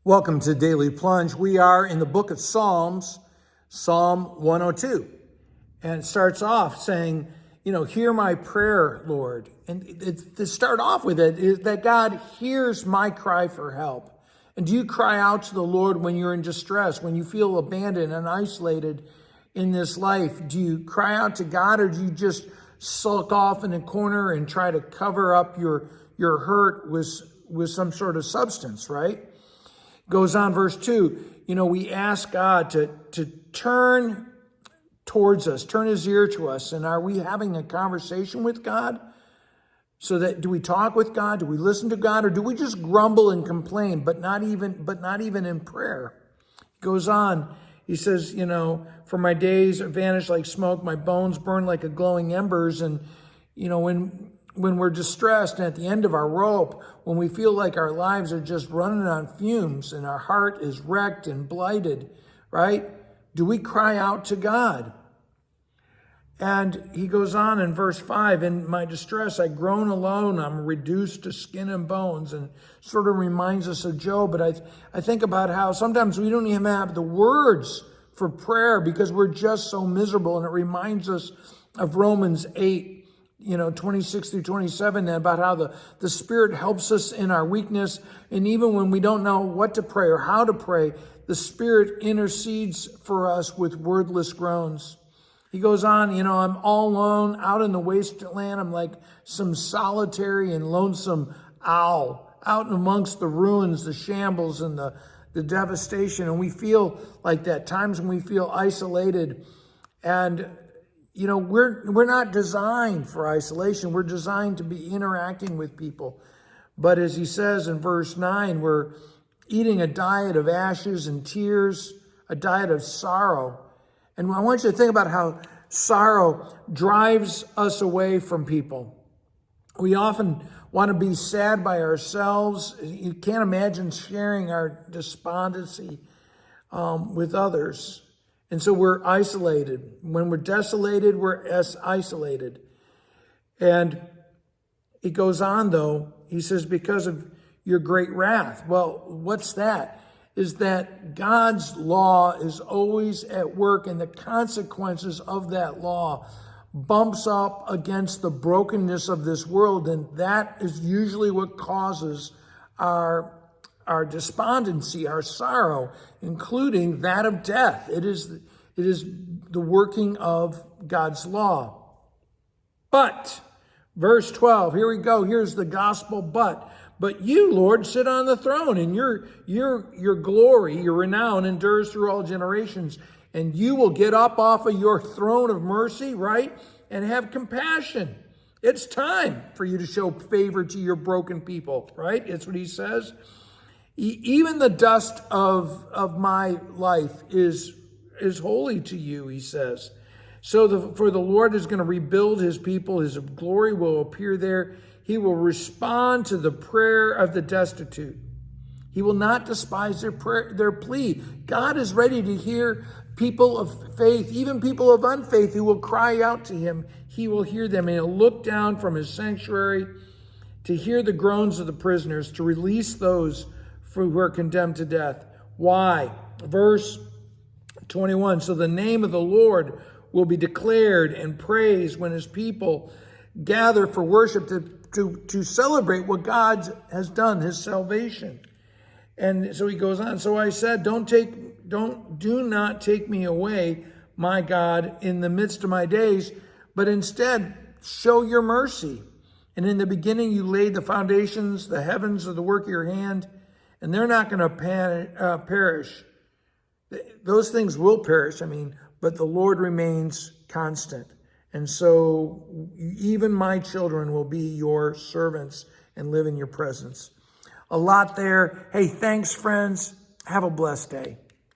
Welcome to Daily Plunge. We are in the book of Psalms, Psalm 102. And it starts off saying, hear my prayer, Lord. And to start off with it is that God hears my cry for help. And do you cry out to the Lord when you're in distress, when you feel abandoned and isolated in this life? Do you cry out to God, or do you just sulk off in a corner and try to cover up your hurt with some sort of substance, right? Goes on, verse 2, we ask God to turn towards us, turn his ear to us. And are we having a conversation with God? So that, do we talk with God? Do we listen to God? Or do we just grumble and complain, but not even in prayer? Goes on, he says, for my days vanish like smoke, my bones burn like a glowing embers. And, when we're distressed and at the end of our rope, when we feel like our lives are just running on fumes and our heart is wrecked and blighted, right? Do we cry out to God? And he goes on in verse 5, in my distress, I groan alone. I'm reduced to skin and bones, and sort of reminds us of Job. But I think about how sometimes we don't even have the words for prayer because we're just so miserable. And it reminds us of Romans 8. 26 through 27, about how the Spirit helps us in our weakness. And even when we don't know what to pray or how to pray, the Spirit intercedes for us with wordless groans. He goes on, I'm all alone out in the wasteland. I'm like some solitary and lonesome owl out amongst the ruins, the shambles, and the devastation. And we feel like that, times when we feel isolated. And we're not designed for isolation. We're designed to be interacting with people. But as he says in verse 9, we're eating a diet of ashes and tears, a diet of sorrow. And I want you to think about how sorrow drives us away from people. We often want to be sad by ourselves. You can't imagine sharing our despondency with others. And so we're isolated. When we're desolated, we're isolated. And he goes on, though. He says, because of your great wrath. Well, what's that? Is that God's law is always at work, and the consequences of that law bumps up against the brokenness of this world. And that is usually what causes our despondency, our sorrow, including that of death. It is the working of God's law. But, verse 12, here we go. Here's the gospel but you, Lord, sit on the throne, and your glory, your renown endures through all generations. And you will get up off of your throne of mercy, right? And have compassion. It's time for you to show favor to your broken people, right? It's what he says. Even the dust of my life is holy to you, he says. For the Lord is going to rebuild his people. His glory will appear there. He will respond to the prayer of the destitute. He will not despise their plea. God is ready to hear people of faith, even people of unfaith who will cry out to him. He will hear them, and he'll look down from his sanctuary to hear the groans of the prisoners, to release those who are condemned to death. Why? Verse 21, so the name of the Lord will be declared and praised when his people gather for worship to celebrate what God has done, his salvation. And so he goes on, so I said, do not take me away, my God, in the midst of my days, but instead show your mercy. And in the beginning you laid the foundations, the heavens are the work of your hand, and they're not going to perish. Those things will perish, but the Lord remains constant. And so even my children will be your servants and live in your presence. A lot there. Hey, thanks, friends. Have a blessed day.